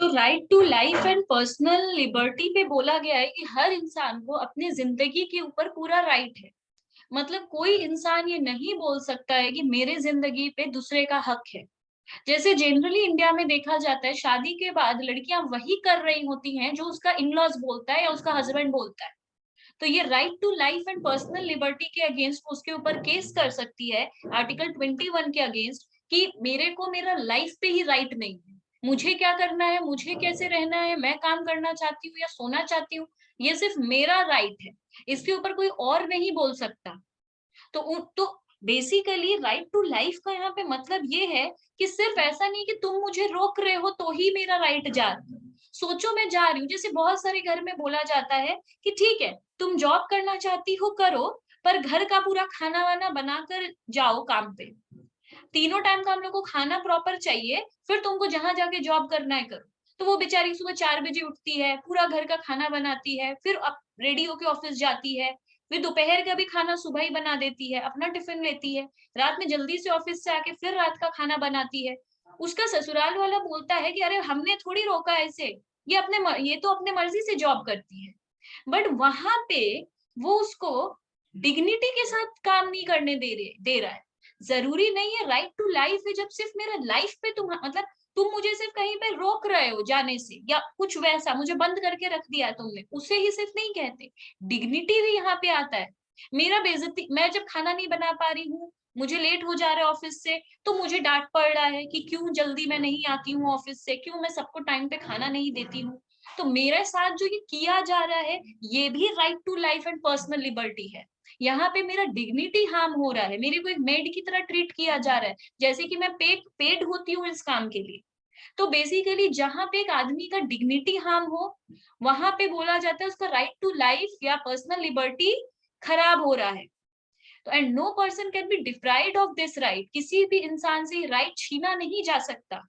तो right to life and personal liberty पे बोला गया है कि हर इंसान को अपनी जिंदगी के ऊपर पूरा राइट है। मतलब कोई इंसान ये नहीं बोल सकता है कि मेरे जिंदगी पे दूसरे का हक है। जैसे जनरली इंडिया में देखा जाता है, शादी के बाद लड़कियां वही कर रही होती हैं जो उसका इन लॉज बोलता है या उसका हस्बैंड बोलता है। तो ये right to life and personal liberty के अगेंस्ट उसके ऊपर केस कर सकती है, आर्टिकल 21 के अगेंस्ट, कि मेरे को मेरा लाइफ पे ही राइट नहीं है। मुझे क्या करना है, मुझे कैसे रहना है, मैं काम करना चाहती हूँ या सोना चाहती हूँ, ये सिर्फ मेरा राइट है। इसके ऊपर कोई और नहीं बोल सकता। तो बेसिकली राइट टू लाइफ का यहाँ पे मतलब ये है कि सिर्फ ऐसा नहीं कि तुम मुझे रोक रहे हो तो ही मेरा राइट जा रहा है। सोचो मैं जा रही हूँ, जैसे बहुत सारे घर में बोला जाता है कि ठीक है तुम जॉब करना चाहती हो करो, पर घर का पूरा खाना वाना बनाकर जाओ काम पे। तीनों टाइम का हम लोग को खाना प्रॉपर चाहिए, फिर तुमको जहां जाके जॉब करना है करो। तो वो बेचारी सुबह 4 बजे उठती है, पूरा घर का खाना बनाती है, फिर अब रेडी होके ऑफिस जाती है, फिर दोपहर का भी खाना सुबह ही बना देती है, अपना टिफिन लेती है, रात में जल्दी से ऑफिस से आके फिर रात का खाना बनाती है। उसका ससुराल वाला बोलता है कि अरे हमने थोड़ी रोका ऐसे, ये तो अपने मर्जी से जॉब करती है। बट वहां पे वो उसको डिग्निटी के साथ काम नहीं करने दे रहा है। जरूरी नहीं है राइट टू लाइफ है जब सिर्फ मेरा लाइफ पे तुम मतलब तुम मुझे सिर्फ कहीं पे रोक रहे हो जाने से, या कुछ वैसा मुझे बंद करके रख दिया तुमने, उसे ही सिर्फ नहीं कहते। डिग्निटी भी यहाँ पे आता है। मेरा बेइज्जती, मैं जब खाना नहीं बना पा रही हूँ, मुझे लेट हो जा रहा है ऑफिस से, तो मुझे डांट पड़ रहा है कि क्यों जल्दी मैं नहीं आती हूँ ऑफिस से, क्यों मैं सबको टाइम पे खाना नहीं देती हूँ। तो मेरे साथ जो ये किया जा रहा है, ये भी right to life and personal liberty है। यहाँ पे मेरा डिग्निटी हार्म हो रहा है, मेरे को एक मेड की तरह ट्रीट किया जा रहा है, जैसे कि मैं पेड होती हूँ इस काम के लिए। तो बेसिकली जहां पे एक आदमी का डिग्निटी हार्म हो, वहां पे बोला जाता है उसका राइट टू लाइफ या पर्सनल लिबर्टी खराब हो रहा है। तो and no person can be deprived of this right, किसी भी इंसान से राइट छीना नहीं जा सकता।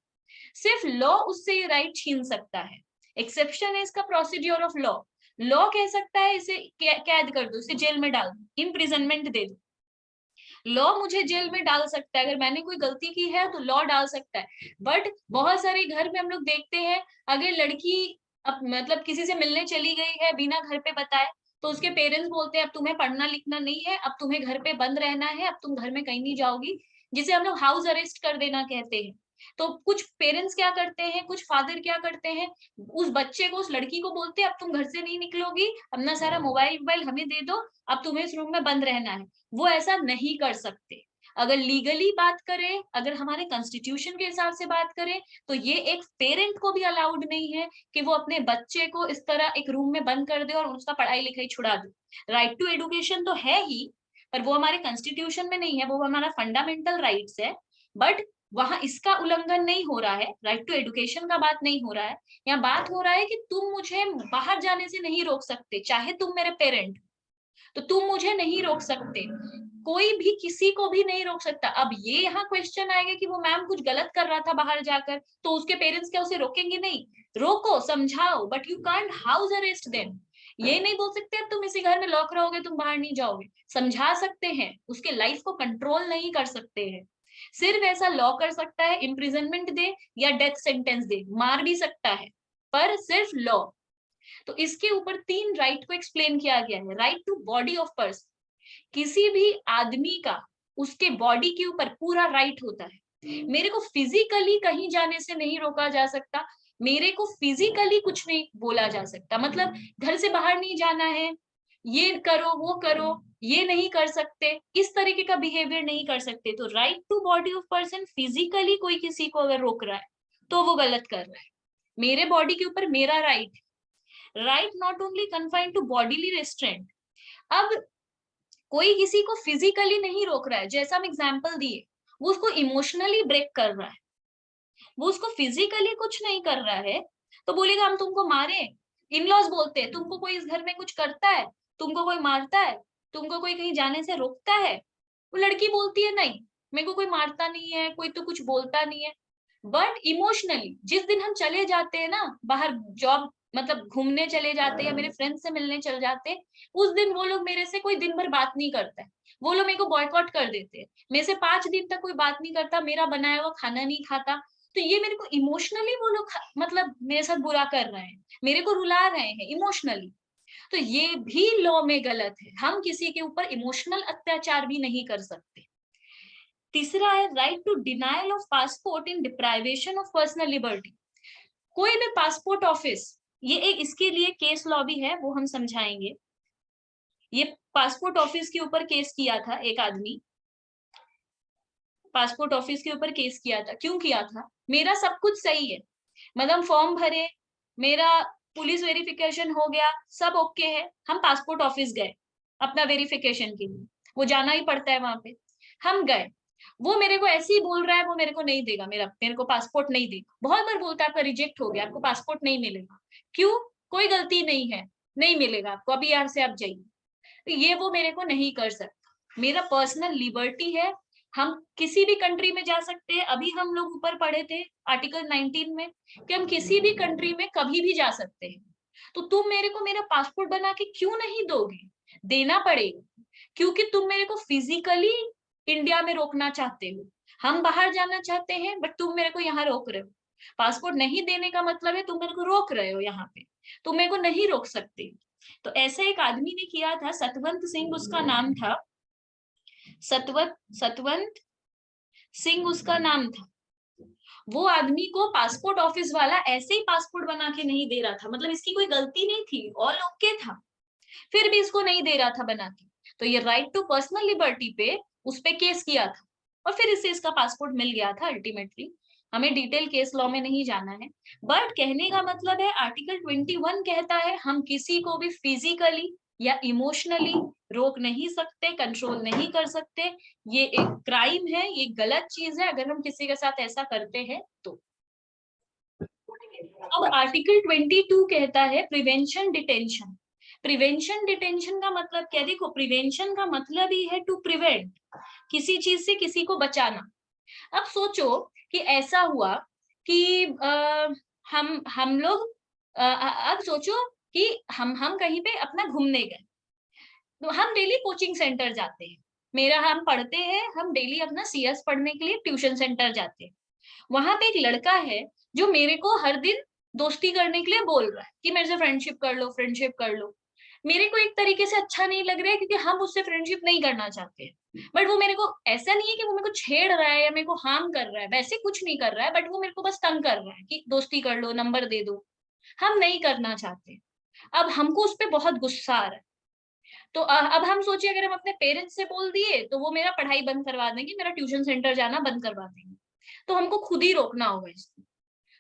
सिर्फ लॉ उससे ये राइट छीन सकता है। एक्सेप्शन है इसका प्रोसीड्योर ऑफ लॉ। लॉ कह सकता है इसे कैद कर दो, इसे जेल में डाल दो, इम्प्रिजनमेंट दे दो। लॉ मुझे जेल में डाल सकता है, अगर मैंने कोई गलती की है तो लॉ डाल सकता है। बट बहुत सारे घर में हम लोग देखते हैं, अगर लड़की अब मतलब किसी से मिलने चली गई है बिना घर पे बताए, तो उसके पेरेंट्स बोलते हैं अब तुम्हें पढ़ना लिखना नहीं है, अब तुम्हें घर पे बंद रहना है, अब तुम घर में कहीं नहीं जाओगी, जिसे हम लोग हाउस अरेस्ट कर देना कहते हैं। तो कुछ पेरेंट्स क्या करते हैं, कुछ फादर क्या करते हैं, उस बच्चे को, उस लड़की को बोलते हैं अब तुम घर से नहीं निकलोगी, अपना सारा मोबाइल मोबाइल हमें दे दो, अब तुम्हें इस रूम में बंद रहना है। वो ऐसा नहीं कर सकते। अगर लीगली बात करें, अगर हमारे कॉन्स्टिट्यूशन के हिसाब से बात करें, तो ये एक पेरेंट को भी अलाउड नहीं है कि वो अपने बच्चे को इस तरह एक रूम में बंद कर दे और उसका पढ़ाई लिखाई छुड़ा दे। राइट टू एजुकेशन तो है ही, पर वो हमारे कॉन्स्टिट्यूशन में नहीं है, वो हमारा फंडामेंटल राइट्स है। बट वहां इसका उल्लंघन नहीं हो रहा है, राइट टू एजुकेशन का बात नहीं हो रहा है। यहाँ बात हो रहा है कि तुम मुझे बाहर जाने से नहीं रोक सकते, चाहे तुम मेरे पेरेंट, तो तुम मुझे नहीं रोक सकते। कोई भी किसी को भी नहीं रोक सकता। अब ये यहाँ क्वेश्चन आएगा कि वो मैम कुछ गलत कर रहा था बाहर जाकर, तो उसके पेरेंट्स क्या उसे रोकेंगे? नहीं, रोको, समझाओ, but you can't house arrest them. ये नहीं बोल सकते अब तुम इसी घर में लॉक रहोगे, तुम बाहर नहीं जाओगे। समझा सकते हैं, उसके लाइफ को कंट्रोल नहीं कर सकते हैं। सिर्फ ऐसा लॉ कर सकता है, इम्प्रिजनमेंट दे या डेथ सेंटेंस दे, मार भी सकता है, पर सिर्फ लॉ। तो इसके ऊपर 3 राइट को एक्सप्लेन किया गया है। Right to body of person, किसी भी आदमी का उसके बॉडी के ऊपर पूरा राइट होता है। मेरे को फिजिकली कहीं जाने से नहीं रोका जा सकता, मेरे को फिजिकली कुछ नहीं बोला जा सकता, मतलब घर से बाहर नहीं जाना है, ये करो वो करो, ये नहीं कर सकते, इस तरीके का बिहेवियर नहीं कर सकते। तो right to body of person, physically कोई किसी को अगर रोक रहा है तो वो गलत कर रहा है। मेरे बॉडी के ऊपर मेरा right, right not only confined to bodily restraint. अब कोई किसी को फिजिकली नहीं रोक रहा है, जैसा हम एग्जाम्पल दिए, वो उसको इमोशनली ब्रेक कर रहा है, वो उसको फिजिकली कुछ नहीं कर रहा है, तो बोलेगा हम तुमको मारे। इन लॉज बोलते हैं तुमको कोई इस घर में कुछ करता है, तुमको कोई मारता है, तुमको कोई कहीं जाने से रोकता है? वो लड़की बोलती है नहीं, मेरे को कोई मारता नहीं है, कोई तो कुछ बोलता नहीं है। बट इमोशनली जिस दिन हम चले जाते हैं ना बाहर, जॉब मतलब घूमने चले जाते हैं या मेरे फ्रेंड से मिलने चले जाते हैं, उस दिन वो लोग मेरे से कोई दिन भर बात नहीं करता है, वो लोग मेरे को बॉयकॉट कर देते हैं, मेरे से 5 दिन तक कोई बात नहीं करता, मेरा बनाया हुआ खाना नहीं खाता, तो ये मेरे को इमोशनली वो लोग मतलब मेरे साथ बुरा कर रहे हैं, मेरे को रुला रहे हैं इमोशनली। तो ये भी लॉ में गलत है। हम किसी के ऊपर इमोशनल अत्याचार भी नहीं कर सकते। तीसरा है right to denial of passport in deprivation of personal liberty. कोई भी पासपोर्ट ऑफिस, ये एक इसके लिए केस लॉ भी है, वो हम समझाएंगे। ये पासपोर्ट ऑफिस के ऊपर केस किया था एक आदमी, पासपोर्ट ऑफिस के ऊपर केस किया था। क्यों किया था? मेरा सब कुछ सही है, मतलब फॉर्म भरे, मेरा पुलिस वेरिफिकेशन हो गया, सब ओके है। हम पासपोर्ट ऑफिस गए अपना वेरिफिकेशन के लिए, वो जाना ही पड़ता है वहां पे। हम गए, वो मेरे को ऐसे ही बोल रहा है वो मेरे को नहीं देगा, मेरे को पासपोर्ट नहीं देगा। बहुत बार बोलता है आपका रिजेक्ट हो गया, आपको पासपोर्ट नहीं मिलेगा। क्यों? कोई गलती नहीं है, नहीं मिलेगा आपको, अभी यहाँ से आप जाइए। तो ये वो मेरे को नहीं कर सकता। मेरा पर्सनल लिबर्टी है, हम किसी भी कंट्री में जा सकते हैं। अभी हम लोग ऊपर पढ़े थे आर्टिकल 19 में कि हम किसी भी कंट्री में कभी भी जा सकते हैं। तो तुम मेरे को मेरा पासपोर्ट बना के क्यों नहीं दोगे? देना पड़ेगा, क्योंकि तुम मेरे को फिजिकली इंडिया में रोकना चाहते हो। हम बाहर जाना चाहते हैं बट तुम मेरे को यहाँ रोक रहे हो। पासपोर्ट नहीं देने का मतलब है तुम मेरे को रोक रहे हो यहाँ पे, तुम मेरे को नहीं रोक सकते। तो ऐसे एक आदमी ने किया था, सतवंत सिंह उसका नाम था, सतवंत सिंह उसका नाम था। वो आदमी को पासपोर्ट ऑफिस वाला ऐसे ही पासपोर्ट बना के नहीं दे रहा था, मतलब इसकी कोई गलती नहीं थी, ऑल ओके था, फिर भी इसको नहीं दे रहा था बना के। तो ये राइट टू पर्सनल लिबर्टी पे उस पे केस किया था और फिर इससे इसका पासपोर्ट मिल गया था अल्टीमेटली। हमें डिटेल केस लॉ में नहीं जाना है, बट कहने का मतलब है आर्टिकल 21 कहता है हम किसी को भी फिजिकली या इमोशनली रोक नहीं सकते, कंट्रोल नहीं कर सकते। ये एक क्राइम है, ये गलत चीज है अगर हम किसी के साथ ऐसा करते हैं तो। अब आर्टिकल 22 कहता है प्रिवेंशन डिटेंशन। प्रिवेंशन डिटेंशन का मतलब क्या? देखो, प्रिवेंशन का मतलब ही है टू प्रिवेंट, किसी चीज से किसी को बचाना। अब सोचो कि ऐसा हुआ कि हम लोग अब सोचो कि हम कहीं पे अपना घूमने गए, तो हम डेली कोचिंग सेंटर जाते हैं, मेरा हम पढ़ते हैं, हम डेली अपना सीएस पढ़ने के लिए ट्यूशन सेंटर जाते हैं। वहां पे एक लड़का है जो मेरे को हर दिन दोस्ती करने के लिए बोल रहा है कि मेरे से फ्रेंडशिप कर लो, फ्रेंडशिप कर लो। मेरे को एक तरीके से अच्छा नहीं लग रहा है क्योंकि हम उससे फ्रेंडशिप नहीं करना चाहते हैं। बट वो मेरे को, ऐसा नहीं है कि वो मेरे को छेड़ रहा है या मेरे को हार्म कर रहा है, वैसे कुछ नहीं कर रहा है, बट वो मेरे को बस तंग कर रहा है कि दोस्ती कर लो, नंबर दे दो। हम नहीं करना चाहते। अब हमको उस पर बहुत गुस्सा आ रहा है। तो अब हम सोचिए अगर हम अपने पेरेंट्स से बोल दिए तो वो मेरा पढ़ाई बंद करवा देंगे, मेरा ट्यूशन सेंटर जाना बंद करवा देंगे। तो हमको खुद ही रोकना होगा इसको।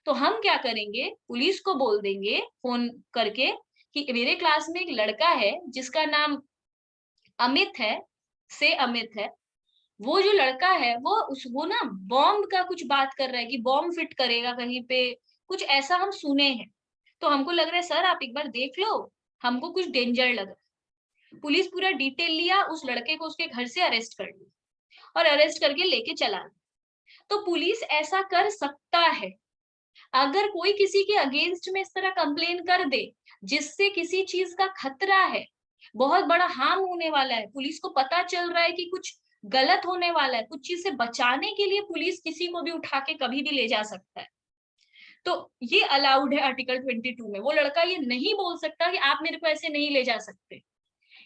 तो हम क्या करेंगे, पुलिस को बोल देंगे फोन करके कि मेरे क्लास में एक लड़का है जिसका नाम अमित है, से अमित है। वो जो लड़का है वो ना बॉम्ब का कुछ बात कर रहा है कि बॉम्ब फिट करेगा कहीं पे, कुछ ऐसा हम सुने हैं। तो हमको लग रहा है सर आप एक बार देख लो, हमको कुछ डेंजर लग रहा है। पुलिस पूरा डिटेल लिया, उस लड़के को उसके घर से अरेस्ट कर लिया और अरेस्ट करके लेके चला। तो पुलिस ऐसा कर सकता है अगर कोई किसी के अगेंस्ट में इस तरह कंप्लेन कर दे जिससे किसी चीज का खतरा है, बहुत बड़ा हार्म होने वाला है, पुलिस को पता चल रहा है कि कुछ गलत होने वाला है, कुछ चीज से बचाने के लिए पुलिस किसी को भी उठा के कभी भी ले जा सकता है। तो ये अलाउड है आर्टिकल 22 में। वो लड़का ये नहीं बोल सकता कि आप मेरे को ऐसे नहीं ले जा सकते,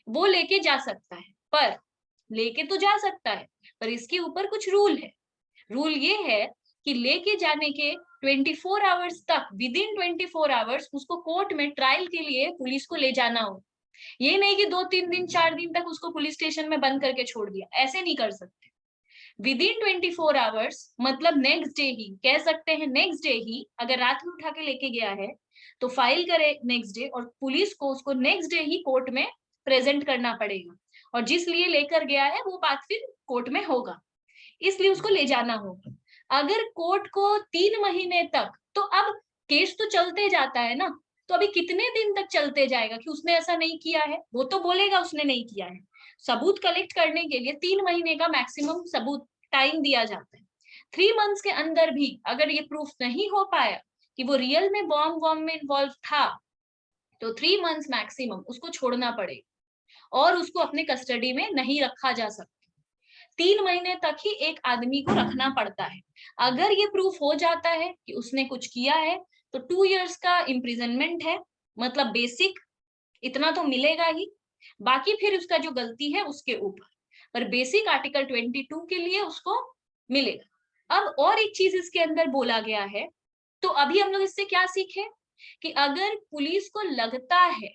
वो लेके जा सकता है, पर लेके तो जा सकता है, पर इसके ऊपर कुछ रूल है। रूल ये है कि लेके जाने के 24 आवर्स तक, विद इन 24 आवर्स उसको कोर्ट में ट्रायल के लिए पुलिस को ले जाना हो। ये नहीं कि 2-3 दिन 4 दिन तक उसको पुलिस स्टेशन में बंद करके छोड़ दिया, ऐसे नहीं कर सकते। विद इन 24 आवर्स मतलब नेक्स्ट डे ही, कह सकते हैं नेक्स्ट डे ही, अगर रात में उठा के लेके गया है तो फाइल करे नेक्स्ट डे और पुलिस को उसको नेक्स्ट डे ही कोर्ट में प्रेजेंट करना पड़ेगा। और जिस लिए लेकर गया है वो बात फिर कोर्ट में होगा, इसलिए उसको ले जाना होगा। अगर कोर्ट को 3 महीने तक, तो अब केस तो चलते जाता है ना, तो अभी कितने दिन तक चलते जाएगा कि उसने ऐसा नहीं किया है? वो तो बोलेगा उसने नहीं किया है। सबूत कलेक्ट करने के लिए 3 महीने का मैक्सिमम सबूत टाइम दिया जाता है। 3 मंथ्स के अंदर भी अगर ये प्रूफ नहीं हो पाया कि वो रियल में बॉम्ब में इन्वॉल्व था, तो 3 मंथ्स मैक्सिमम उसको छोड़ना पड़ेगा और उसको अपने कस्टडी में नहीं रखा जा सकता। 3 महीने तक ही एक आदमी को रखना पड़ता है। अगर ये प्रूफ हो जाता है कि उसने कुछ किया है तो 2 इयर्स का इम्प्रिजनमेंट है, मतलब बेसिक इतना तो मिलेगा ही, बाकी फिर उसका जो गलती है उसके ऊपर, पर बेसिक आर्टिकल 22 के लिए उसको मिलेगा। अब और एक चीज इसके अंदर बोला गया है, तो अभी हम लोग इससे क्या सीखे कि अगर पुलिस को लगता है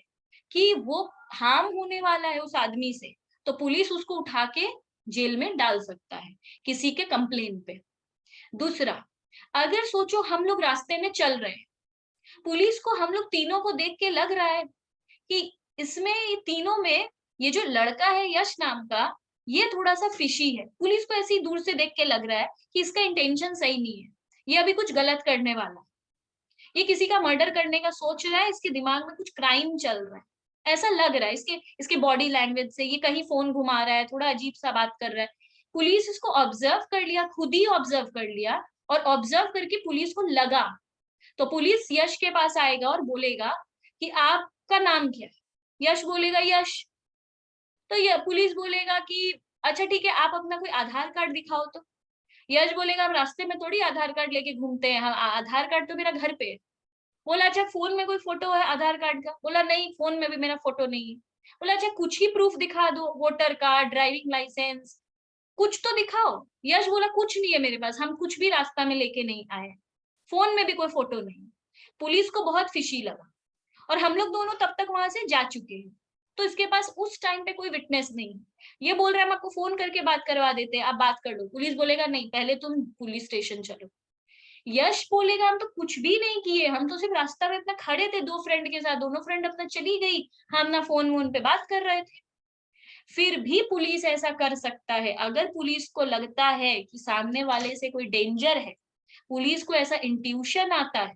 कि वो हार्म होने वाला है उस आदमी से, तो पुलिस उसको उठा के जेल में डाल सकता है किसी के कंप्लेन पे। दूसरा, अगर सोचो हम लोग रास्ते में चल रहे हैं, पुलिस को हम लोग तीनों को देख के लग रहा है कि इसमें ये तीनों में ये जो लड़का है यश नाम का, ये थोड़ा सा फिशी है। पुलिस को ऐसी दूर से देख के लग रहा है कि इसका इंटेंशन सही नहीं है, ये अभी कुछ गलत करने वाला है, ये किसी का मर्डर करने का सोच रहा है, इसके दिमाग में कुछ क्राइम चल रहा है, ऐसा लग रहा है इसके इसके बॉडी लैंग्वेज से, ये कहीं फोन घुमा रहा है, थोड़ा अजीब सा बात कर रहा है। पुलिस इसको ऑब्जर्व कर लिया, खुद ही ऑब्जर्व कर लिया, और ऑब्जर्व करके पुलिस को लगा, तो पुलिस यश के पास आएगा और बोलेगा कि आपका नाम क्या है। यश बोलेगा यश, तो ये पुलिस बोलेगा कि अच्छा ठीक है, आप अपना कोई आधार कार्ड दिखाओ। तो यश बोलेगा हम रास्ते में थोड़ी आधार कार्ड लेके घूमते हैं, हम आधार कार्ड तो मेरा घर पे है। बोला अच्छा फोन में कोई फोटो है आधार कार्ड का? बोला नहीं, फोन में भी मेरा फोटो नहीं है। बोला अच्छा कुछ ही प्रूफ दिखा दो, वोटर कार्ड, ड्राइविंग लाइसेंस, कुछ तो दिखाओ। यश बोला कुछ नहीं है मेरे पास, हम कुछ भी रास्ता में लेके नहीं आए, फोन में भी कोई फोटो नहीं। पुलिस को बहुत फिशी लगा, और हम लोग दोनों तब तक वहां से जा चुके हैं, तो इसके पास उस टाइम पे कोई विटनेस नहीं। ये बोल रहा है हम आपको फोन करके बात करवा देते हैं, आप बात कर लो। पुलिस बोलेगा नहीं, पहले तुम पुलिस स्टेशन चलो। यश बोलेगा हम तो कुछ भी नहीं किए, हम तो सिर्फ रास्ता में अपना खड़े थे 2 फ्रेंड के साथ, दोनों फ्रेंड अपना चली गई, हम ना फोन वोन पे बात कर रहे थे। फिर भी पुलिस ऐसा कर सकता है, अगर पुलिस को लगता है कि सामने वाले से कोई डेंजर है, पुलिस को ऐसा इंट्यूशन आता है,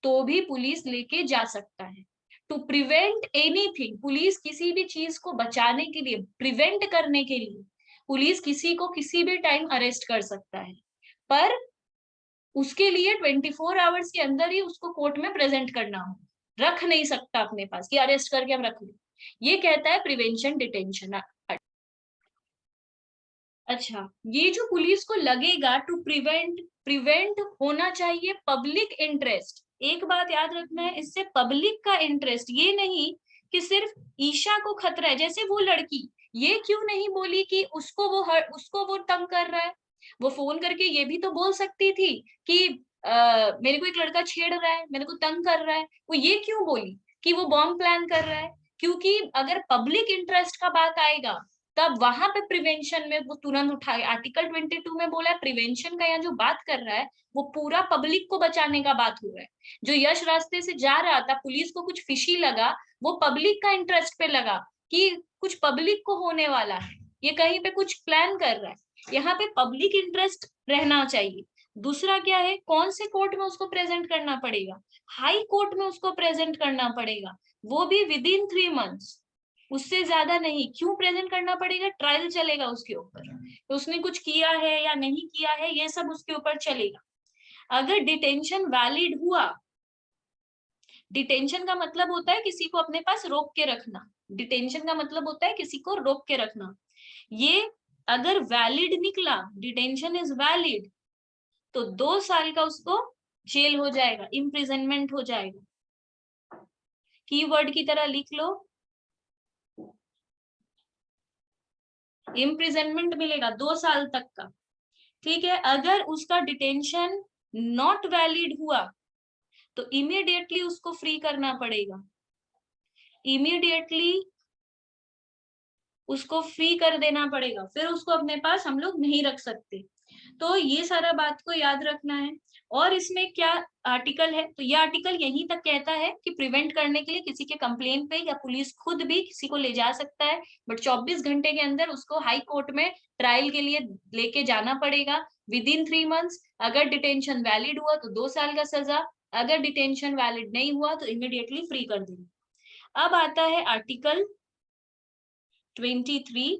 तो भी पुलिस लेके जा सकता है। टू प्रिवेंट एनीथिंग, पुलिस किसी भी चीज को बचाने के लिए, प्रिवेंट करने के लिए, पुलिस किसी को किसी भी टाइम अरेस्ट कर सकता है, पर उसके लिए 24 आवर्स के अंदर ही उसको कोर्ट में प्रेजेंट करना हो, रख नहीं सकता अपने पास कि अरेस्ट करके हम रख लें। ये कहता है प्रिवेंशन डिटेंशन। अच्छा, ये जो पुलिस को लगेगा टू प्रिवेंट, प्रिवेंट होना चाहिए पब्लिक इंटरेस्ट। एक बात याद रखना है, इससे पब्लिक का इंटरेस्ट, ये नहीं कि सिर्फ ईशा को खतरा है। जैसे वो लड़की ये क्यों नहीं बोली कि उसको वो तंग कर रहा है? वो फोन करके ये भी तो बोल सकती थी कि मेरे को एक लड़का छेड़ रहा है, मेरे को तंग कर रहा है। वो ये क्यों बोली कि वो बॉम्ब प्लान कर रहा है? क्योंकि अगर पब्लिक इंटरेस्ट का बात आएगा, तब वहां पे प्रिवेंशन में वो तुरंत उठाए। आर्टिकल 22 में बोला है प्रिवेंशन का, यहाँ जो बात कर रहा है वो पूरा पब्लिक को बचाने का बात हो रहा है। जो यश रास्ते से जा रहा था, पुलिस को कुछ फिशी लगा, वो पब्लिक का इंटरेस्ट पे लगा कि कुछ पब्लिक को होने वाला है, ये कहीं पे कुछ प्लान कर रहा है। यहाँ पे पब्लिक इंटरेस्ट रहना चाहिए। दूसरा क्या है, कौन से कोर्ट में उसको प्रेजेंट करना पड़ेगा? हाई कोर्ट में उसको प्रेजेंट करना पड़ेगा, वो भी विद इन 3 मंथ्स, उससे ज्यादा नहीं। क्यों प्रेजेंट करना पड़ेगा? ट्रायल चलेगा उसके ऊपर, तो उसने कुछ किया है या नहीं किया है ये सब उसके ऊपर चलेगा। अगर डिटेंशन वैलिड हुआ, डिटेंशन का मतलब होता है किसी को अपने पास रोक के रखना, डिटेंशन का मतलब होता है किसी को रोक के रखना। ये अगर वैलिड निकला, डिटेंशन इज वैलिड, तो 2 साल का उसको जेल हो जाएगा, इम्प्रिजनमेंट हो जाएगा। कीवर्ड की तरह लिख लो, इम्प्रिजनमेंट मिलेगा 2 साल तक का। ठीक है, अगर उसका डिटेंशन नॉट वैलिड हुआ तो इमीडिएटली उसको फ्री करना पड़ेगा, इमीडिएटली उसको फ्री कर देना पड़ेगा, फिर उसको अपने पास हम लोग नहीं रख सकते। तो ये सारा बात को याद रखना है। और इसमें क्या आर्टिकल है, तो ये आर्टिकल यहीं तक कहता है कि प्रिवेंट करने के लिए किसी के कंप्लेन पे या पुलिस खुद भी किसी को ले जा सकता है, बट 24 घंटे के अंदर उसको हाई कोर्ट में ट्रायल के लिए लेके जाना पड़ेगा विद इन 3 मंथ्स। अगर डिटेंशन वैलिड हुआ तो 2 साल का सजा, अगर डिटेंशन वैलिड नहीं हुआ तो इमीडिएटली फ्री कर देंगे। अब आता है आर्टिकल 23।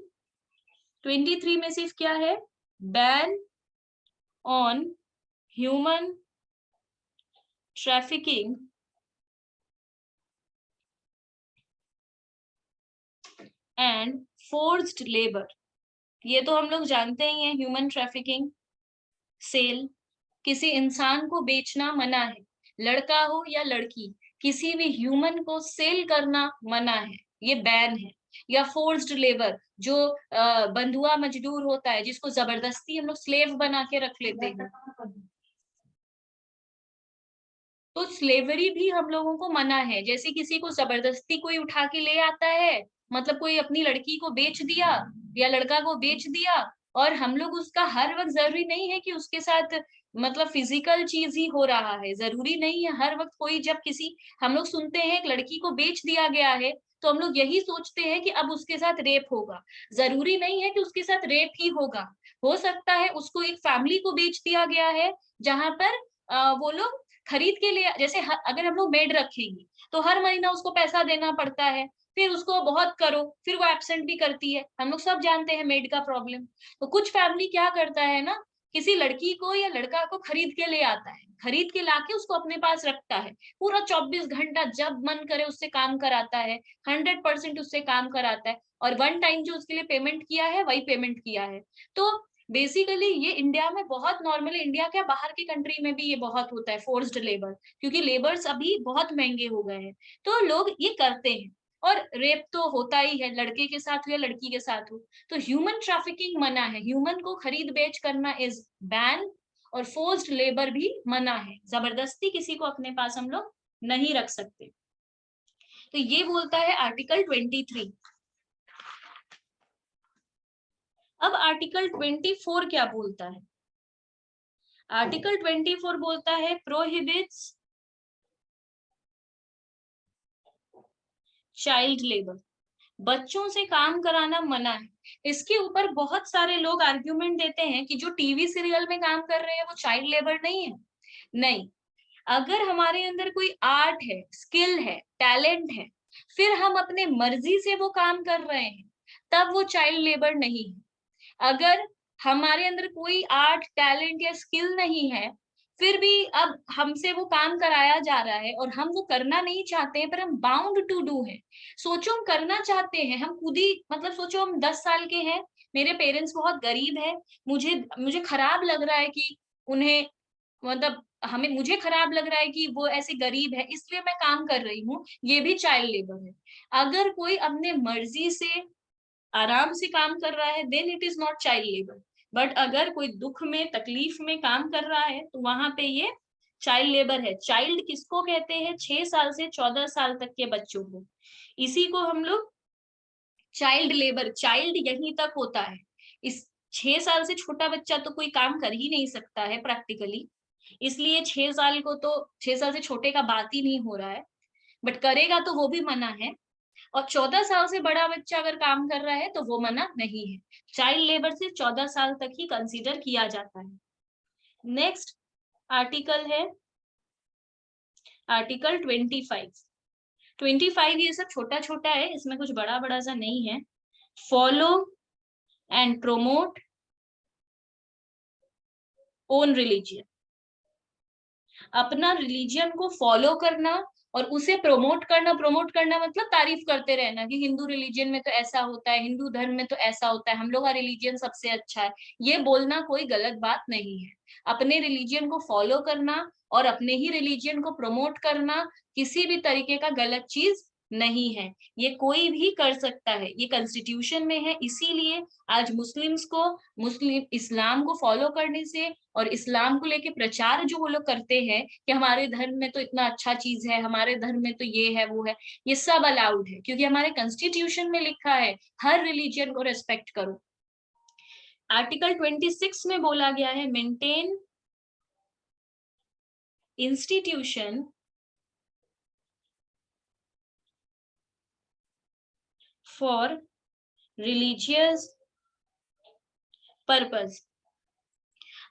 23 में सिर्फ क्या है, ban on human trafficking and forced labour. ये तो हम लोग जानते ही हैं, ह्यूमन ट्रैफिकिंग, सेल, किसी इंसान को बेचना मना है, लड़का हो या लड़की, किसी भी ह्यूमन को सेल करना मना है, ये बैन है। या फोर्स्ड लेबर, जो बंधुआ मजदूर होता है, जिसको जबरदस्ती हम लोग स्लेव बना के रख लेते हैं, तो स्लेवरी भी हम लोगों को मना है। जैसे किसी को जबरदस्ती कोई उठा के ले आता है, मतलब कोई अपनी लड़की को बेच दिया या लड़का को बेच दिया, और हम लोग उसका हर वक्त, जरूरी नहीं है कि उसके साथ मतलब फिजिकल चीज ही हो रहा है, जरूरी नहीं है हर वक्त कोई, जब किसी, हम लोग सुनते हैं एक लड़की को बेच दिया गया है, तो हम लोग यही सोचते हैं कि अब उसके साथ रेप होगा। जरूरी नहीं है कि उसके साथ रेप ही होगा, हो सकता है उसको एक फैमिली को बेच दिया गया है, जहां पर वो लोग खरीद के लिए, जैसे अगर हम लोग मेड रखेंगे तो हर महीना उसको पैसा देना पड़ता है, फिर उसको बहुत करो, फिर वो एब्सेंट भी करती है, हम लोग सब जानते हैं मेड का प्रॉब्लम। तो कुछ फैमिली क्या करता है ना, किसी लड़की को या लड़का को खरीद के ले आता है, खरीद के लाके उसको अपने पास रखता है, पूरा 24 घंटा जब मन करे उससे काम कराता है, 100% उससे काम कराता है, और वन टाइम जो उसके लिए पेमेंट किया है वही पेमेंट किया है। तो बेसिकली ये इंडिया में बहुत नॉर्मल है, इंडिया क्या बाहर की कंट्री में भी ये बहुत होता है, फोर्स्ड लेबर, क्योंकि लेबर्स अभी बहुत महंगे हो गए हैं, तो लोग ये करते हैं। और रेप तो होता ही है, लड़के के साथ हो या लड़की के साथ हो। तो ह्यूमन ट्रैफिकिंग मना है, ह्यूमन को खरीद बेच करना इज बैन, और फोर्स्ड लेबर भी मना है, जबरदस्ती किसी को अपने पास हम लोग नहीं रख सकते। तो ये बोलता है आर्टिकल 23। अब आर्टिकल 24 क्या बोलता है? आर्टिकल 24 बोलता है प्रोहिबिट्स चाइल्ड लेबर, बच्चों से काम कराना मना है। इसके ऊपर बहुत सारे लोग आर्ग्यूमेंट देते हैं कि जो टीवी सीरियल में काम कर रहे हैं वो चाइल्ड लेबर नहीं है। नहीं, अगर हमारे अंदर कोई आर्ट है, स्किल है, टैलेंट है, फिर हम अपने मर्जी से वो काम कर रहे हैं, तब वो चाइल्ड लेबर नहीं है। अगर हमारे अंदर कोई आर्ट, टैलेंट या स्किल नहीं है, फिर भी अब हमसे वो काम कराया जा रहा है और हम वो करना नहीं चाहते हैं, पर हम बाउंड टू डू है। सोचो हम करना चाहते हैं, हम खुद ही, मतलब सोचो हम 10 साल के हैं, मेरे पेरेंट्स बहुत गरीब है, मुझे मुझे खराब लग रहा है कि उन्हें, मतलब हमें, मुझे खराब लग रहा है कि वो ऐसे गरीब है, इसलिए मैं काम कर रही हूँ, ये भी चाइल्ड लेबर है। अगर कोई अपने मर्जी से आराम से काम कर रहा है, then it is not child labour. But अगर कोई दुख में, तकलीफ में काम कर रहा है, तो वहां पे ये चाइल्ड लेबर है। चाइल्ड किसको कहते हैं? 6 साल से 14 साल तक के बच्चों को, इसी को हम लोग चाइल्ड लेबर, चाइल्ड यहीं तक होता है। इस 6 साल से छोटा बच्चा तो कोई काम कर ही नहीं सकता है प्रैक्टिकली, इसलिए 6 साल को तो, 6 साल से छोटे का बात ही नहीं हो रहा है, बट करेगा तो वो भी मना है। और 14 साल से बड़ा बच्चा अगर काम कर रहा है तो वो मना नहीं है। चाइल्ड लेबर से 14 साल तक ही कंसीडर किया जाता है। नेक्स्ट आर्टिकल है आर्टिकल 25। 25 ये सब छोटा छोटा है, इसमें कुछ बड़ा बड़ा सा नहीं है। Follow and promote own religion, अपना रिलीजियन को फॉलो करना और उसे प्रमोट करना मतलब तारीफ करते रहना कि हिंदू रिलीजियन में तो ऐसा होता है, हिंदू धर्म में तो ऐसा होता है, हम लोग का रिलीजियन सबसे अच्छा है, ये बोलना कोई गलत बात नहीं है। अपने रिलीजियन को फॉलो करना और अपने ही रिलीजियन को प्रमोट करना किसी भी तरीके का गलत चीज नहीं है, ये कोई भी कर सकता है, ये कॉन्स्टिट्यूशन में है। इसीलिए आज मुस्लिम्स को, मुस्लिम इस्लाम को फॉलो करने से और इस्लाम को लेके प्रचार जो वो लोग करते हैं कि हमारे धर्म में तो इतना अच्छा चीज है, हमारे धर्म में तो ये है वो है, ये सब अलाउड है, क्योंकि हमारे कॉन्स्टिट्यूशन में लिखा है हर रिलीजियन को रेस्पेक्ट करो। आर्टिकल 26 में बोला गया है maintain institution for religious purpose.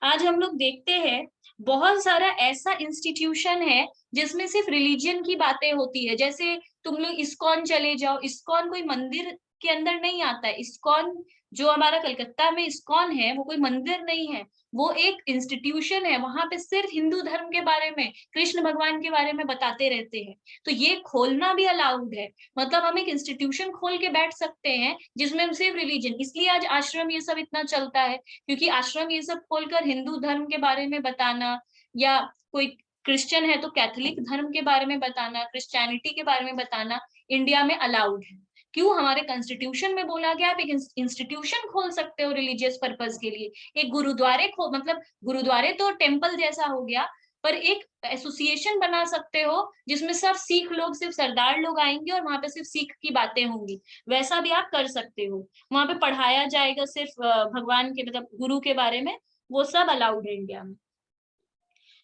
आज हम लोग देखते हैं बहुत सारा ऐसा इंस्टीट्यूशन है जिसमें सिर्फ रिलीजियन की बातें होती है। जैसे तुम लोग इस्कॉन चले जाओ, इस्कॉन कोई मंदिर के अंदर नहीं आता है। इस्कॉन जो हमारा कलकत्ता में इस्कॉन है वो कोई मंदिर नहीं है, वो एक इंस्टीट्यूशन है, वहां पे सिर्फ हिंदू धर्म के बारे में, कृष्ण भगवान के बारे में बताते रहते हैं। तो ये खोलना भी अलाउड है, मतलब हम एक इंस्टीट्यूशन खोल के बैठ सकते हैं जिसमें हम सिर्फ रिलीजन, इसलिए आज आश्रम ये सब इतना चलता है, क्योंकि आश्रम ये सब खोलकर हिंदू धर्म के बारे में बताना, या कोई क्रिश्चियन है तो कैथोलिक धर्म के बारे में बताना, क्रिश्चियनिटी के बारे में बताना इंडिया में अलाउड है। क्यों? हमारे कॉन्स्टिट्यूशन में बोला गया, आप एक इंस्टीट्यूशन खोल सकते हो रिलीजियस पर्पस के लिए, एक गुरुद्वारे मतलब गुरुद्वारे तो टेम्पल जैसा हो गया, पर एक एसोसिएशन बना सकते हो जिसमें सब सिख लोग, सिर्फ सरदार लोग आएंगे और वहां पे सिर्फ सिख की बातें होंगी, वैसा भी आप कर सकते हो। वहां पे पढ़ाया जाएगा सिर्फ भगवान के, मतलब गुरु के बारे में, वो सब अलाउड है इंडिया में।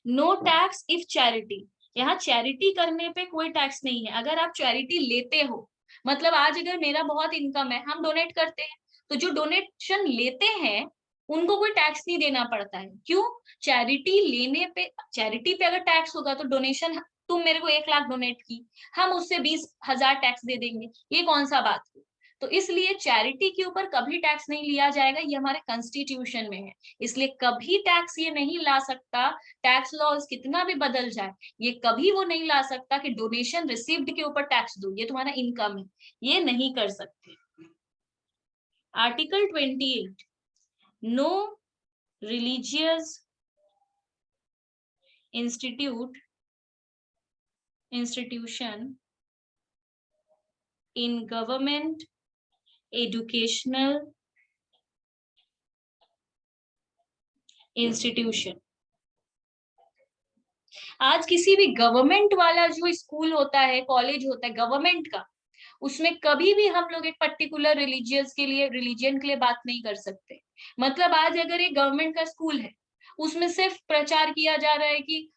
नो टैक्स इफ चैरिटी, यहाँ चैरिटी करने पे कोई टैक्स नहीं है। अगर आप चैरिटी लेते हो, मतलब आज अगर मेरा बहुत इनकम है, हम डोनेट करते हैं, तो जो डोनेशन लेते हैं उनको कोई टैक्स नहीं देना पड़ता है। क्यों? चैरिटी लेने पे, चैरिटी पे अगर टैक्स होगा तो डोनेशन, तुम मेरे को 1 लाख डोनेट की, हम उससे 20,000 टैक्स दे देंगे, ये कौन सा बात है? तो इसलिए चैरिटी के ऊपर कभी टैक्स नहीं लिया जाएगा, ये हमारे कॉन्स्टिट्यूशन में है, इसलिए कभी टैक्स ये नहीं ला सकता। टैक्स लॉज कितना भी बदल जाए, ये कभी वो नहीं ला सकता कि डोनेशन रिसीव्ड के ऊपर टैक्स दो, ये तुम्हारा इनकम है, ये नहीं कर सकते। Article 28, no religious institution in government educational institution। आज किसी भी गवर्नमेंट वाला जो स्कूल होता है, कॉलेज होता है गवर्नमेंट का, उसमें कभी भी हम लोग एक पर्टिकुलर रिलीजियस के लिए, रिलीजियन के लिए बात नहीं कर सकते। मतलब आज अगर एक गवर्नमेंट का स्कूल है, उसमें सिर्फ प्रचार किया जा रहा है कि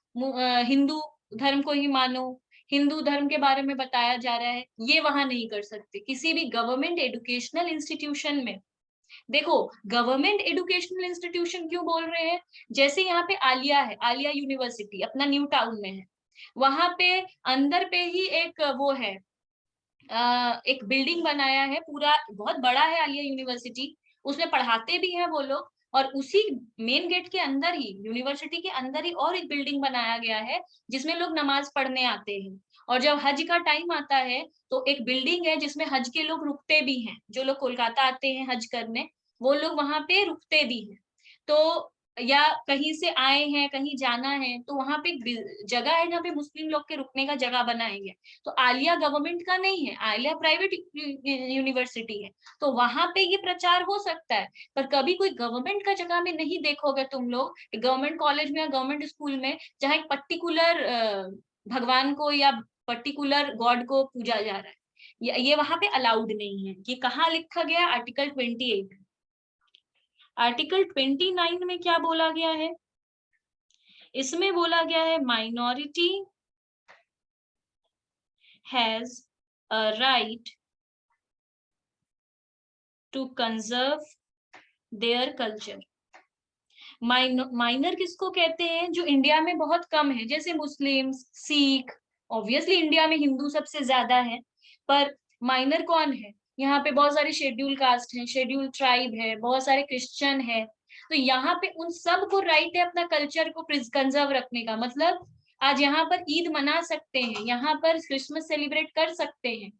हिंदू धर्म को ही मानो, हिंदू धर्म के बारे में बताया जा रहा है, ये वहां नहीं कर सकते। किसी भी गवर्नमेंट एजुकेशनल इंस्टीट्यूशन में, देखो गवर्नमेंट एजुकेशनल इंस्टीट्यूशन क्यों बोल रहे हैं, जैसे यहाँ पे आलिया है, आलिया यूनिवर्सिटी अपना न्यू टाउन में है, वहां पे अंदर पे ही एक वो है, एक बिल्डिंग बनाया है, पूरा बहुत बड़ा है आलिया यूनिवर्सिटी, उसमें पढ़ाते भी हैं वो लोग, और उसी मेन गेट के अंदर ही, यूनिवर्सिटी के अंदर ही और एक बिल्डिंग बनाया गया है जिसमें लोग नमाज पढ़ने आते हैं। और जब हज का टाइम आता है तो एक बिल्डिंग है जिसमें हज के लोग रुकते भी हैं, जो लोग कोलकाता आते हैं हज करने, वो लोग वहां पे रुकते भी हैं। तो या कहीं से आए हैं, कहीं जाना है, तो वहां पे जगह है जहाँ पे मुस्लिम लोग के रुकने का जगह बनाया गया। तो आलिया गवर्नमेंट का नहीं है, आलिया प्राइवेट यूनिवर्सिटी है, तो वहां पे ये प्रचार हो सकता है। पर कभी कोई गवर्नमेंट का जगह में नहीं देखोगे तुम लोग, गवर्नमेंट कॉलेज में या गवर्नमेंट स्कूल में जहाँ एक पर्टिकुलर भगवान को या पर्टिकुलर गॉड को पूजा जा रहा है, ये वहां पे अलाउड नहीं है। ये कहाँ लिखा गया? आर्टिकल 28। आर्टिकल 29 में क्या बोला गया है? इसमें बोला गया है minority has a right to conserve their culture. Minor किसको कहते हैं? जो इंडिया में बहुत कम है, जैसे मुस्लिम, सिख, ऑब्वियसली इंडिया में हिंदू सबसे ज्यादा है, पर माइनर कौन है? यहाँ पे बहुत सारे शेड्यूल कास्ट हैं, शेड्यूल ट्राइब है, बहुत सारे क्रिश्चियन है। तो यहाँ पे उन सब को राइट है अपना कल्चर को कंजर्व रखने का। मतलब आज यहाँ पर ईद मना सकते हैं, यहाँ पर क्रिसमस सेलिब्रेट कर सकते हैं।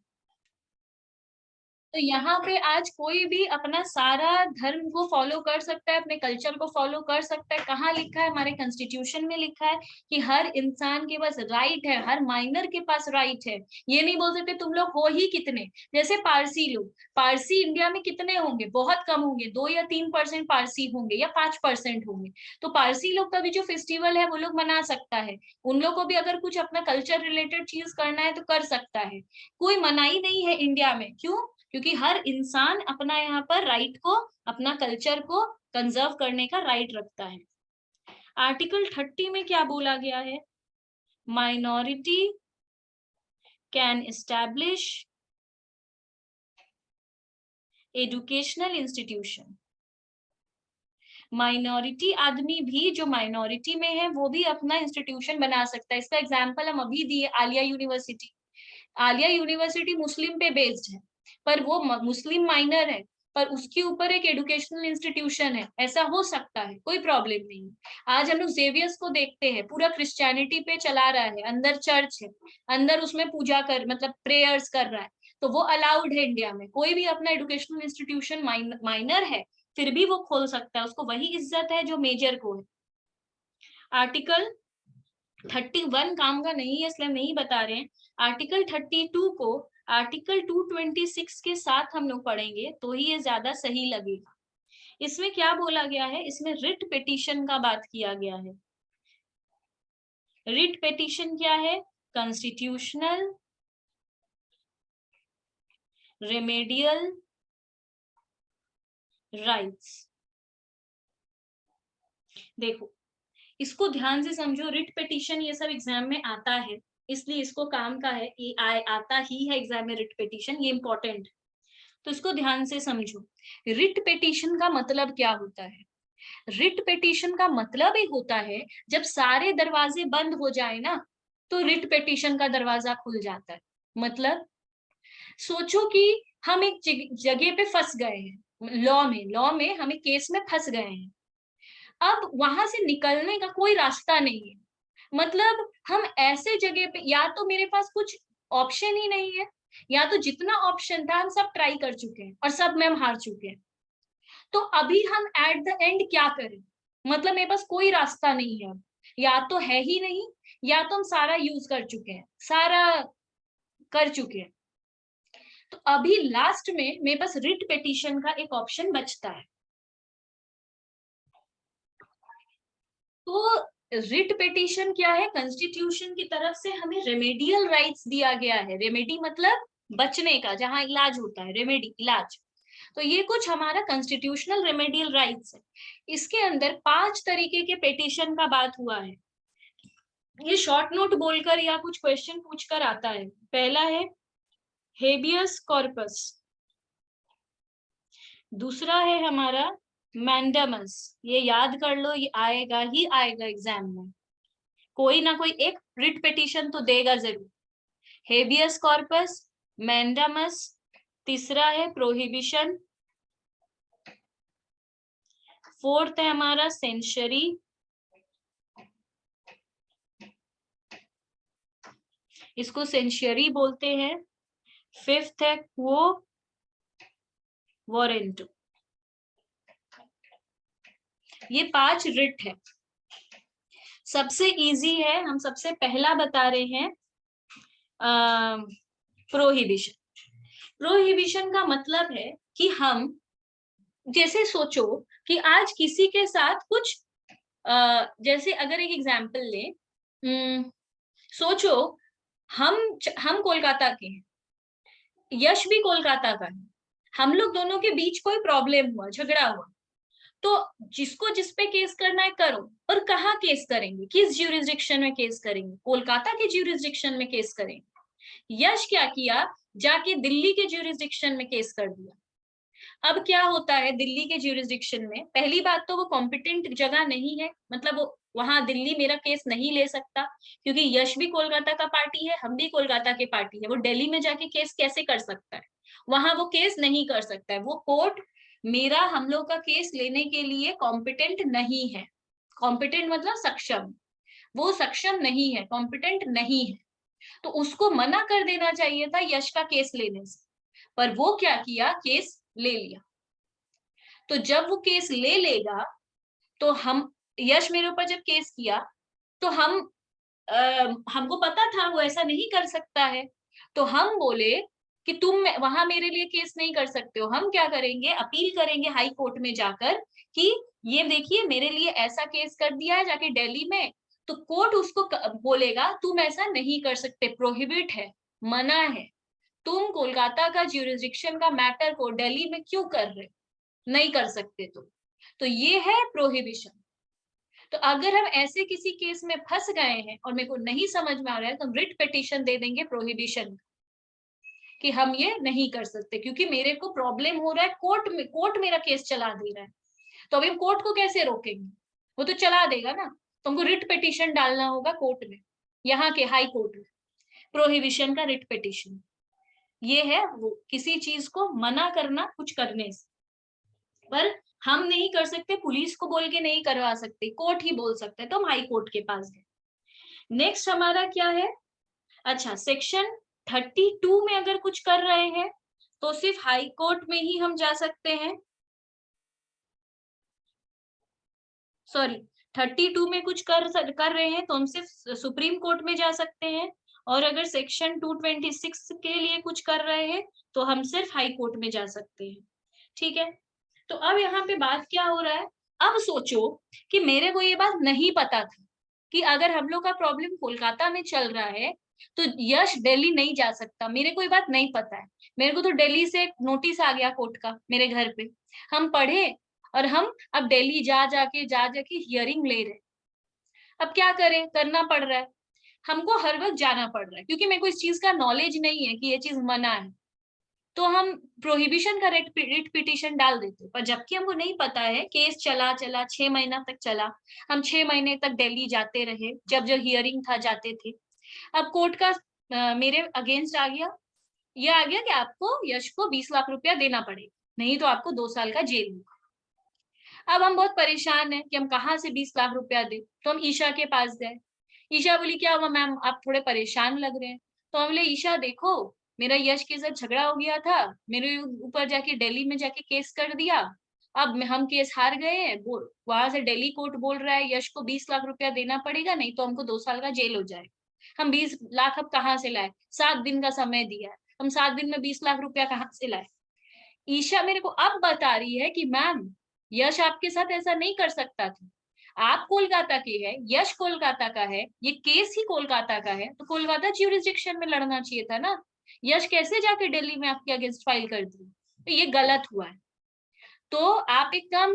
तो यहाँ पे आज कोई भी अपना सारा धर्म को फॉलो कर सकता है, अपने कल्चर को फॉलो कर सकता है। कहाँ लिखा है? हमारे कॉन्स्टिट्यूशन में लिखा है कि हर इंसान के पास राइट है, हर माइनर के पास राइट है। ये नहीं बोल सकते तुम लोग हो ही कितने, जैसे पारसी लोग, पारसी इंडिया में कितने होंगे? बहुत कम होंगे, 2 या 3% पारसी होंगे या 5% होंगे। तो पारसी लोग का भी जो फेस्टिवल है वो लोग मना सकता है, उन लोग को भी अगर कुछ अपना कल्चर रिलेटेड चीज करना है तो कर सकता है। कोई मनाही नहीं है इंडिया में। क्यों? क्योंकि हर इंसान अपना यहाँ पर राइट को, अपना कल्चर को कंजर्व करने का राइट रखता है। आर्टिकल 30 में क्या बोला गया है? Minority can establish educational institution. Minority आदमी भी जो माइनॉरिटी में है वो भी अपना इंस्टीट्यूशन बना सकता है। इसका एग्जाम्पल हम अभी दिए, आलिया यूनिवर्सिटी। आलिया यूनिवर्सिटी मुस्लिम पे बेस्ड है, पर वो मुस्लिम माइनर है, पर उसके ऊपर एक एजुकेशनल इंस्टीट्यूशन है, ऐसा हो सकता है, कोई प्रॉब्लम नहीं। आज हम लोग जेवियर्स को देखते हैं, पूरा क्रिश्चियनिटी पे चला रहा है, अंदर चर्च है, अंदर उसमें पूजा कर मतलब प्रेयर्स कर रहा है, तो वो अलाउड है इंडिया में। कोई भी अपना एजुकेशनल इंस्टीट्यूशन माइनर है फिर भी वो खोल सकता है, उसको वही इज्जत है जो मेजर को है। आर्टिकल 31 काम का नहीं है इसलिए नहीं बता रहे हैं। आर्टिकल 32 को आर्टिकल 226 के साथ हम लोग पढ़ेंगे तो ही ये ज्यादा सही लगेगा। इसमें क्या बोला गया है, इसमें रिट पिटीशन का बात किया गया है। रिट पिटीशन क्या है? Constitutional remedial rights. देखो इसको ध्यान से समझो, रिट पिटीशन ये सब एग्जाम में आता है, इसलिए इसको काम का है, ये आता ही है एग्जाम में, रिट पिटीशन ये इंपॉर्टेंट। तो इसको ध्यान से समझो, रिट पिटीशन का मतलब क्या होता है? रिट पिटीशन का मतलब ही होता है जब सारे दरवाजे बंद हो जाए ना, तो रिट पिटीशन का दरवाजा खुल जाता है। मतलब सोचो कि हम एक जगह पे फंस गए हैं, लॉ में हम एक केस में फंस गए हैं, अब वहां से निकलने का कोई रास्ता नहीं है। मतलब हम ऐसे जगह पे, या तो मेरे पास कुछ ऑप्शन ही नहीं है, या तो जितना ऑप्शन था हम सब ट्राई कर चुके हैं और सब में हम हार चुके हैं, तो अभी हम एट द एंड क्या करें? मतलब मेरे पास कोई रास्ता नहीं है, या तो है ही नहीं, या तो हम सारा यूज कर चुके हैं, सारा कर चुके हैं, तो अभी लास्ट में मेरे पास रिट पिटीशन का एक ऑप्शन बचता है। तो रिट पिटीशन क्या है? कॉन्स्टिट्यूशन की तरफ से हमें रेमेडियल राइट्स दिया गया है। रेमेडी मतलब बचने का, जहां इलाज होता है, रेमेडी इलाज। तो ये कुछ हमारा कॉन्स्टिट्यूशनल रेमेडियल राइट्स है। इसके अंदर 5 तरीके के पिटीशन का बात हुआ है। ये शॉर्ट नोट बोलकर या कुछ क्वेश्चन पूछकर आता है। पहला है हेबियस कॉर्पस, दूसरा है हमारा मैंडेमस, ये याद कर लो, ये आएगा ही आएगा एग्जाम में, कोई ना कोई एक रिट पिटीशन तो देगा जरूर। हेबियस कॉर्पस, मैंडेमस, तीसरा है प्रोहिबिशन, फोर्थ है हमारा सेंचुरी, इसको सेंचुरी बोलते हैं, फिफ्थ है क्वो वारंटो। ये 5 रिट है। सबसे इजी है, हम सबसे पहला बता रहे हैं प्रोहिबिशन। प्रोहिबिशन का मतलब है कि हम, जैसे सोचो कि आज किसी के साथ कुछ जैसे अगर एक एग्जांपल ले, सोचो हम कोलकाता के हैं, यश भी कोलकाता का है, हम लोग दोनों के बीच कोई प्रॉब्लम हुआ, झगड़ा हुआ, तो जिसको जिस पे केस करना है करो, और कहाँ केस करेंगे, किस ज्यूरिसडिक्शन में केस करेंगे? कोलकाता के ज्यूरिसडिक्शन में केस करेंगे। यश क्या किया, जाके दिल्ली के ज्यूरिसडिक्शन में केस कर दिया। अब क्या होता है दिल्ली के ज्यूरिसडिक्शन में, पहली बात तो वो कॉम्पिटेंट जगह नहीं है, मतलब वो वहां दिल्ली मेरा केस नहीं ले सकता, क्योंकि यश भी कोलकाता का पार्टी है, हम भी कोलकाता के पार्टी है, वो दिल्ली में जाके केस कैसे कर सकता है? वहां वो केस नहीं कर सकता है, वो कोर्ट मेरा हम लोग का केस लेने के लिए कॉम्पिटेंट नहीं है। कॉम्पिटेंट मतलब सक्षम, वो सक्षम नहीं है, कॉम्पिटेंट नहीं है, तो उसको मना कर देना चाहिए था यश का केस लेने से, पर वो क्या किया, केस ले लिया। तो जब वो केस ले लेगा, तो हम, यश मेरे ऊपर जब केस किया, तो हमको पता था वो ऐसा नहीं कर सकता है, तो हम बोले कि तुम वहां मेरे लिए केस नहीं कर सकते हो, हम क्या करेंगे, अपील करेंगे हाई कोर्ट में जाकर कि ये देखिए मेरे लिए ऐसा केस कर दिया है जाके दिल्ली में, तो कोर्ट उसको बोलेगा तुम ऐसा नहीं कर सकते, प्रोहिबिट है, मना है, तुम कोलकाता का ज्यूरिसडिक्शन का मैटर को दिल्ली में क्यों कर रहे, नहीं कर सकते। तो ये है प्रोहिबिशन। तो अगर हम ऐसे किसी केस में फंस गए हैं और मेरे को नहीं समझ में आ रहा है, तो हम रिट पिटीशन दे देंगे प्रोहिबिशन, कि हम ये नहीं कर सकते क्योंकि मेरे को प्रॉब्लम हो रहा है, कोर्ट मेरा केस चला दे रहा है, तो अभी हम कोर्ट को कैसे रोकेंगे, वो तो चला देगा ना, तो हमको रिट पिटीशन डालना होगा कोर्ट में, यहाँ के हाई कोर्ट में, प्रोहिबिशन का रिट पिटीशन। ये है वो किसी चीज को मना करना कुछ करने से। पर हम नहीं कर सकते, पुलिस को बोल के नहीं करवा सकते, कोर्ट ही बोल सकते हैं, तो हम हाई कोर्ट के पास गए। नेक्स्ट हमारा क्या है, अच्छा सेक्शन 32 में अगर कुछ कर रहे हैं तो सिर्फ हाई कोर्ट में ही हम जा सकते हैं, सॉरी 32 में कुछ कर रहे हैं तो हम सिर्फ सुप्रीम कोर्ट में जा सकते हैं, और अगर सेक्शन 226 के लिए कुछ कर रहे हैं तो हम सिर्फ हाई कोर्ट में जा सकते हैं। ठीक है, तो अब यहाँ पे बात क्या हो रहा है, अब सोचो कि मेरे को ये बात नहीं पता था कि अगर हम लोग का प्रॉब्लम कोलकाता में चल रहा है तो यश दिल्ली नहीं जा सकता, मेरे को ये बात नहीं पता है। मेरे को तो दिल्ली से नोटिस आ गया कोर्ट का मेरे घर पे, हम पढ़े और हम अब दिल्ली जा जाके हियरिंग ले रहे। अब क्या करें, करना पड़ रहा है, हमको हर वक्त जाना पड़ रहा है क्योंकि मेरे को इस चीज का नॉलेज नहीं है कि ये चीज मना है। तो हम प्रोहिबिशन का रिट पिटिशन डाल देते, पर जबकि हमको नहीं पता है, केस चला चला 6 महीना तक चला, हम 6 महीने तक दिल्ली जाते रहे, जब जब हियरिंग था जाते थे। अब कोर्ट का मेरे अगेंस्ट आ गया, ये आ गया कि आपको यश को 20 लाख रुपया देना पड़ेगा, नहीं तो आपको 2 साल का जेल होगा। अब हम बहुत परेशान हैं कि हम कहाँ से 20 लाख रुपया दे, तो हम ईशा के पास गए। ईशा बोली क्या हुआ मैम, आप थोड़े परेशान लग रहे हैं। तो हम बोले ईशा देखो, मेरा यश के साथ झगड़ा हो गया था, मेरे ऊपर जाके दिल्ली में जाके केस कर दिया, अब हम केस हार गए हैं, वहां से दिल्ली कोर्ट बोल रहा है यश को 20 लाख रुपया देना पड़ेगा, नहीं तो हमको 2 साल का जेल हो जाए। हम 20 लाख अब कहाँ से लाए, 7 दिन का समय दिया है, हम 7 दिन में 20 लाख रुपया कहाँ से लाए। ईशा मेरे को अब बता रही है कि मैम यश आपके साथ ऐसा नहीं कर सकता था, आप कोलकाता के हैं, यश कोलकाता का है, ये केस ही कोलकाता का है, तो कोलकाता ज्यूरिसडिक्शन में लड़ना चाहिए था ना, यश कैसे जाके दिल्ली में आपके अगेंस्ट फाइल कर दी, तो ये गलत हुआ है। तो आप एक काम